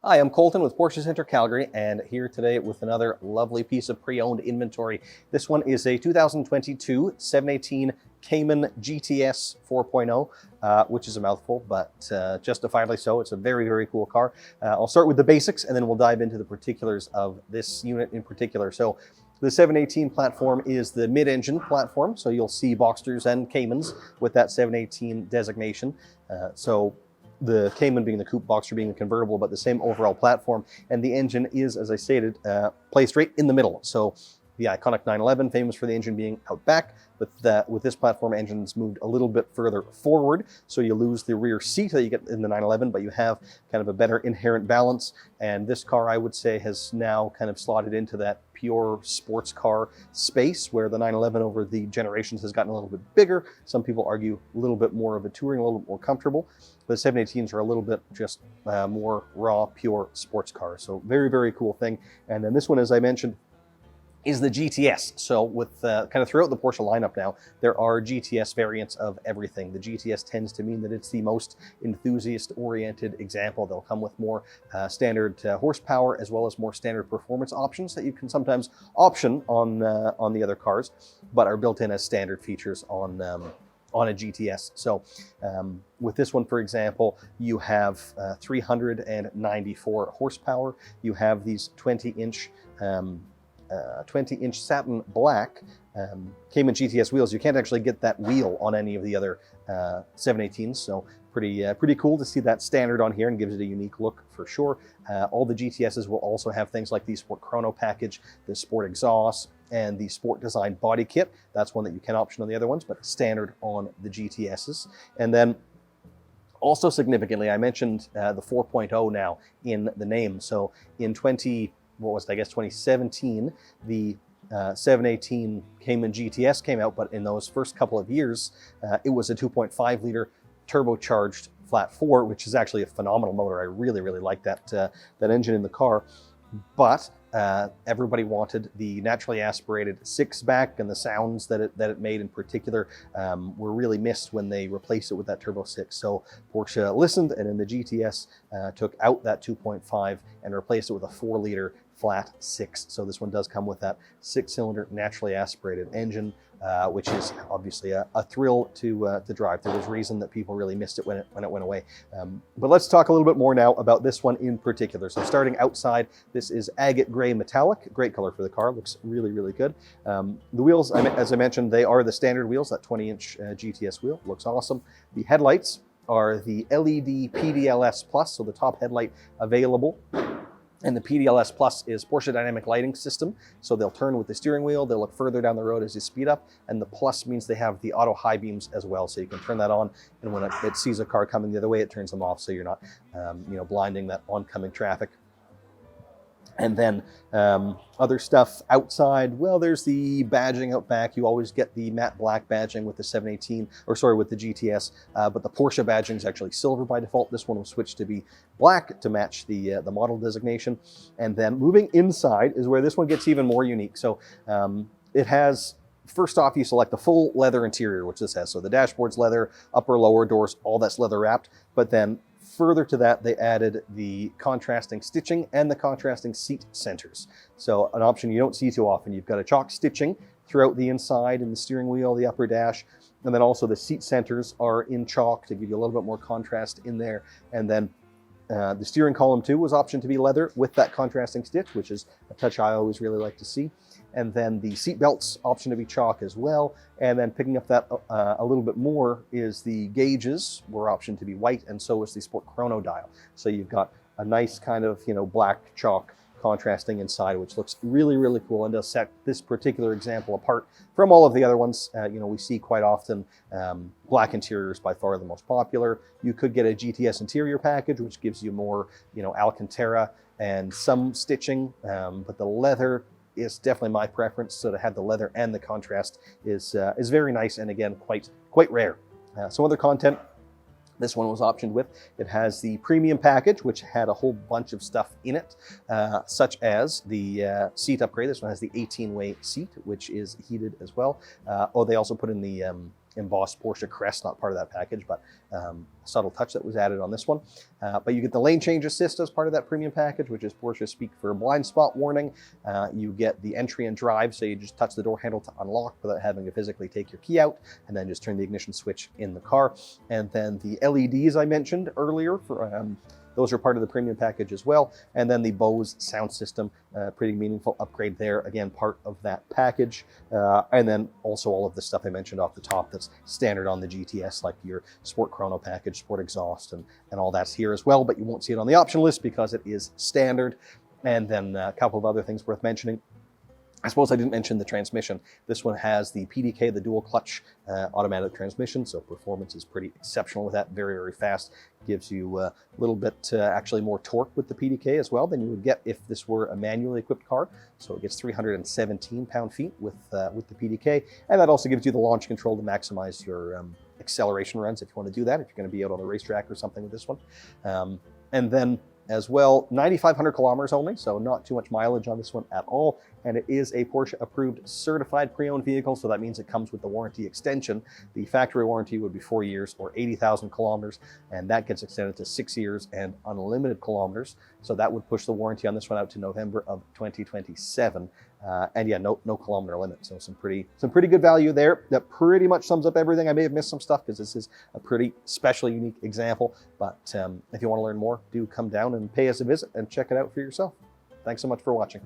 Hi, I'm Colton with Porsche Center Calgary, and here today with another lovely piece of pre-owned inventory. This one is a 2022 718 Cayman GTS 4.0, which is a mouthful, but justifiably so. It's a very, very cool car. I'll start with the basics, and then we'll dive into the particulars of this unit in particular. So the 718 platform is the mid-engine platform, so you'll see Boxsters and Caymans with that 718 designation. The Cayman being the coupe, Boxster being the convertible, but the same overall platform. And the engine is, as I stated, placed right in the middle. So the iconic 911, famous for the engine being out back, but with this platform, engine's moved a little bit further forward. So you lose the rear seat that you get in the 911, but you have kind of a better inherent balance. And this car, I would say, has now kind of slotted into that pure sports car space where the 911 over the generations has gotten a little bit bigger. Some people argue a little bit more of a touring, a little bit more comfortable. The 718s are a little bit just more raw, pure sports cars. So very, very cool thing. And then this one, as I mentioned, is the GTS. So with kind of throughout the Porsche lineup now, there are GTS variants of everything. The GTS tends to mean that it's the most enthusiast-oriented example. They'll come with more standard horsepower as well as more standard performance options that you can sometimes option on the other cars, but are built in as standard features on a GTS. So with this one, for example, you have 394 horsepower. You have these 20-inch satin black Cayman GTS wheels. You can't actually get that wheel on any of the other 718s, so pretty cool to see that standard on here and gives it a unique look for sure. All the GTSs will also have things like the Sport Chrono package, the Sport exhaust, and the Sport Design body kit. That's one that you can option on the other ones, but standard on the GTSs. And then also significantly, I mentioned the 4.0 now in the name. So in 2017, the 718 Cayman GTS came out, but in those first couple of years, it was a 2.5 liter turbocharged flat four, which is actually a phenomenal motor. I really, really like that engine in the car. But everybody wanted the naturally aspirated six-back, and the sounds that it made in particular were really missed when they replaced it with that Turbo 6. So Porsche listened, and in the GTS took out that 2.5 and replaced it with a 4-liter flat 6. So this one does come with that 6-cylinder naturally aspirated engine, which is obviously a thrill to drive. There was reason that people really missed it when it went away. But let's talk a little bit more now about this one in particular. So starting outside, this is agate gray metallic, great color for the car, looks really, really good. The wheels, as I mentioned, they are the standard wheels, that 20-inch GTS wheel, looks awesome. The headlights are the LED PDLS Plus, so the top headlight available. And the PDLS Plus is Porsche Dynamic Lighting System. So they'll turn with the steering wheel, they'll look further down the road as you speed up, and the Plus means they have the auto high beams as well. So you can turn that on, and when it sees a car coming the other way, it turns them off so you're not blinding that oncoming traffic. And then other stuff outside, well, there's the badging out back. You always get the matte black badging with the 718, or sorry, with the GTS, but the Porsche badging is actually silver by default. This one was switched to be black to match the model designation. And then moving inside is where this one gets even more unique. So it has, first off, you select the full leather interior, which this has. So the dashboard's leather, upper, lower doors, all that's leather wrapped, but then further to that, they added the contrasting stitching and the contrasting seat centers. So an option you don't see too often. You've got a chalk stitching throughout the inside and the steering wheel, the upper dash, and then also the seat centers are in chalk to give you a little bit more contrast in there. And then the steering column too was optioned to be leather with that contrasting stitch, which is a touch I always really like to see. And then the seat belts option to be chalk as well. And then picking up that a little bit more is the gauges were optioned to be white, and so is the Sport Chrono dial. So you've got a nice kind of black chalk contrasting inside, which looks really, really cool and does set this particular example apart from all of the other ones. We see quite often black interiors by far the most popular. You could get a GTS interior package, which gives you more, Alcantara and some stitching, but the leather is definitely my preference. So to have the leather and the contrast is very nice, and again, quite rare. Some other content this one was optioned with. It has the premium package, which had a whole bunch of stuff in it, such as the seat upgrade. This one has the 18-way seat, which is heated as well. They also put in the embossed Porsche crest, not part of that package, but a subtle touch that was added on this one. But you get the lane change assist as part of that premium package, which is Porsche speak for blind spot warning. You get the entry and drive, so you just touch the door handle to unlock without having to physically take your key out, and then just turn the ignition switch in the car. And then the LEDs I mentioned earlier, those are part of the premium package as well. And then the Bose sound system, pretty meaningful upgrade there. Again, part of that package. And then also all of the stuff I mentioned off the top that's standard on the GTS, like your Sport Chrono package, Sport Exhaust, and all that's here as well. But you won't see it on the option list because it is standard. And then a couple of other things worth mentioning. I suppose I didn't mention the transmission. This one has the PDK, the dual clutch automatic transmission, so performance is pretty exceptional with that, very, very fast. Gives you a little bit actually more torque with the PDK as well than you would get if this were a manually equipped car. So it gets 317 pound-feet with the PDK, and that also gives you the launch control to maximize your acceleration runs if you want to do that, if you're going to be out on the racetrack or something with this one. And then as well, 9,500 kilometers only, so not too much mileage on this one at all. And it is a Porsche approved certified pre-owned vehicle, so that means it comes with the warranty extension. The factory warranty would be 4 years or 80,000 kilometers, and that gets extended to 6 years and unlimited kilometers. So that would push the warranty on this one out to November of 2027. And yeah, no kilometer limit, so some pretty good value there. That pretty much sums up everything. I may have missed some stuff because this is a pretty special, unique example. But if you want to learn more, do come down and pay us a visit and check it out for yourself. Thanks so much for watching.